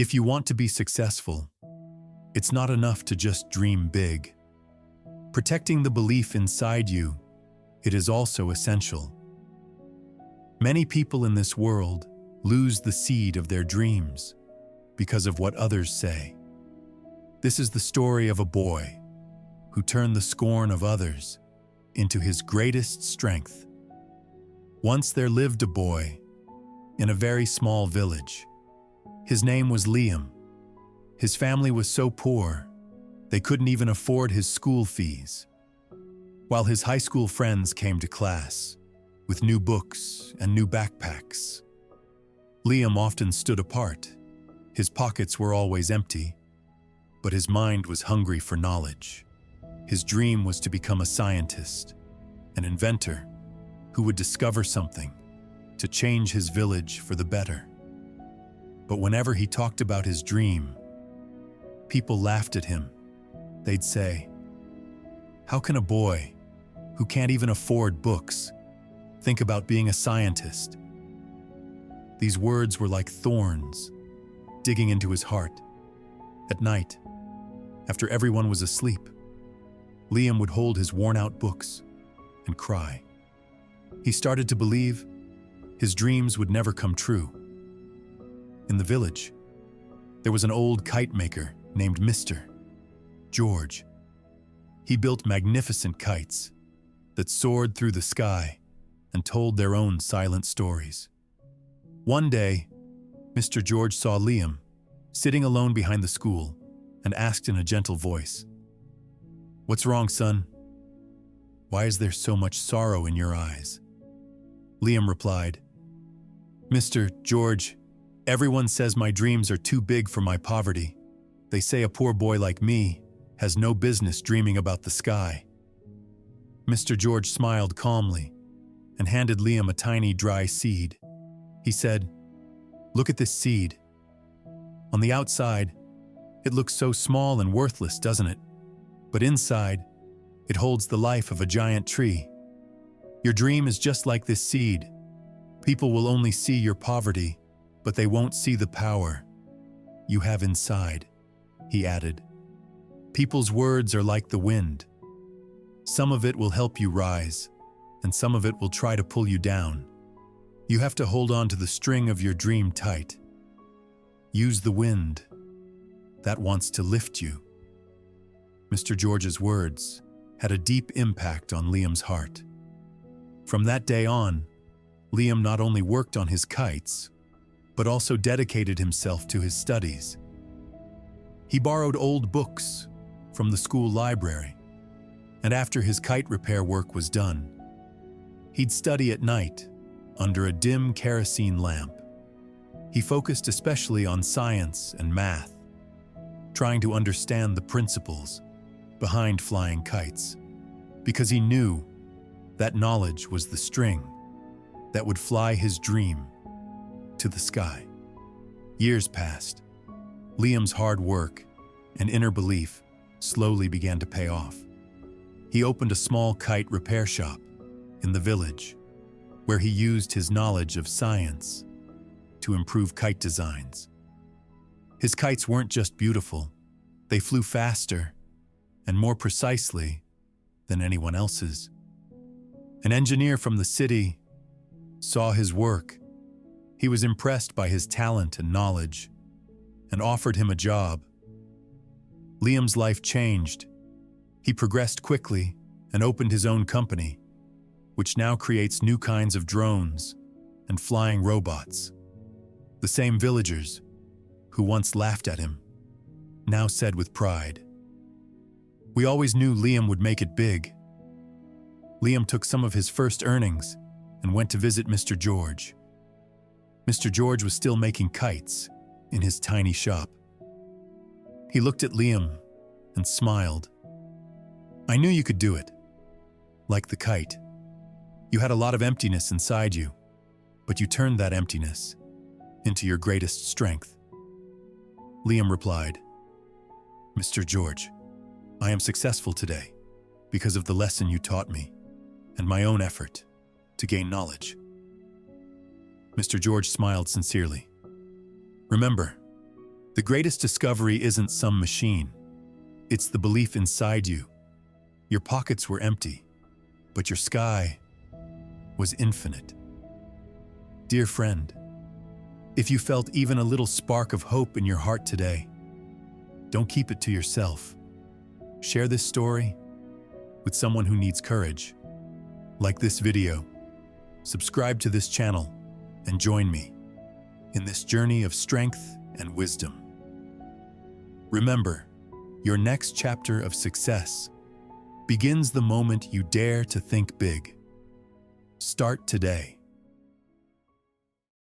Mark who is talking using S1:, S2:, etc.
S1: If you want to be successful, it's not enough to just dream big. Protecting the belief inside you, it is also essential. Many people in this world lose the seed of their dreams because of what others say. This is the story of a boy who turned the scorn of others into his greatest strength. Once there lived a boy in a very small village. His name was Liam. His family was so poor, they couldn't even afford his school fees. While his high school friends came to class with new books and new backpacks, Liam often stood apart. His pockets were always empty, but his mind was hungry for knowledge. His dream was to become a scientist, an inventor who would discover something to change his village for the better. But whenever he talked about his dream, people laughed at him. They'd say, "How can a boy who can't even afford books think about being a scientist?" These words were like thorns digging into his heart. At night, after everyone was asleep, Liam would hold his worn-out books and cry. He started to believe his dreams would never come true. In the village, there was an old kite maker named Mr. George. He built magnificent kites that soared through the sky and told their own silent stories. One day, Mr. George saw Liam sitting alone behind the school and asked in a gentle voice, "What's wrong, son? Why is there so much sorrow in your eyes?" Liam replied, "Mr. George, everyone says my dreams are too big for my poverty. They say a poor boy like me has no business dreaming about the sky." Mr. George smiled calmly and handed Liam a tiny dry seed. He said, "Look at this seed. On the outside, it looks so small and worthless, doesn't it? But inside, it holds the life of a giant tree. Your dream is just like this seed. People will only see your poverty, but they won't see the power you have inside," he added. "People's words are like the wind. Some of it will help you rise, and some of it will try to pull you down. You have to hold on to the string of your dream tight. Use the wind that wants to lift you." Mr. George's words had a deep impact on Liam's heart. From that day on, Liam not only worked on his kites, but also dedicated himself to his studies. He borrowed old books from the school library, and after his kite repair work was done, he'd study at night under a dim kerosene lamp. He focused especially on science and math, trying to understand the principles behind flying kites, because he knew that knowledge was the string that would fly his dream to the sky. Years passed. Liam's hard work and inner belief slowly began to pay off. He opened a small kite repair shop in the village, where he used his knowledge of science to improve kite designs. His kites weren't just beautiful, they flew faster and more precisely than anyone else's. An engineer from the city saw his work. He was impressed by his talent and knowledge and offered him a job. Liam's life changed. He progressed quickly and opened his own company, which now creates new kinds of drones and flying robots. The same villagers who once laughed at him now said with pride, "We always knew Liam would make it big." Liam took some of his first earnings and went to visit Mr. George. Mr. George was still making kites in his tiny shop. He looked at Liam and smiled. "I knew you could do it. Like the kite. You had a lot of emptiness inside you, but you turned that emptiness into your greatest strength." Liam replied, "Mr. George, I am successful today because of the lesson you taught me and my own effort to gain knowledge." Mr. George smiled sincerely. "Remember, The greatest discovery isn't some machine. It's the belief inside you. Your pockets were empty, but your sky was infinite. Dear friend, if you felt even a little spark of hope in your heart today, don't keep it to yourself. Share this story with someone who needs courage. Like this video, subscribe to this channel, and join me in this journey of strength and wisdom. Remember, your next chapter of success begins the moment you dare to think big. Start today.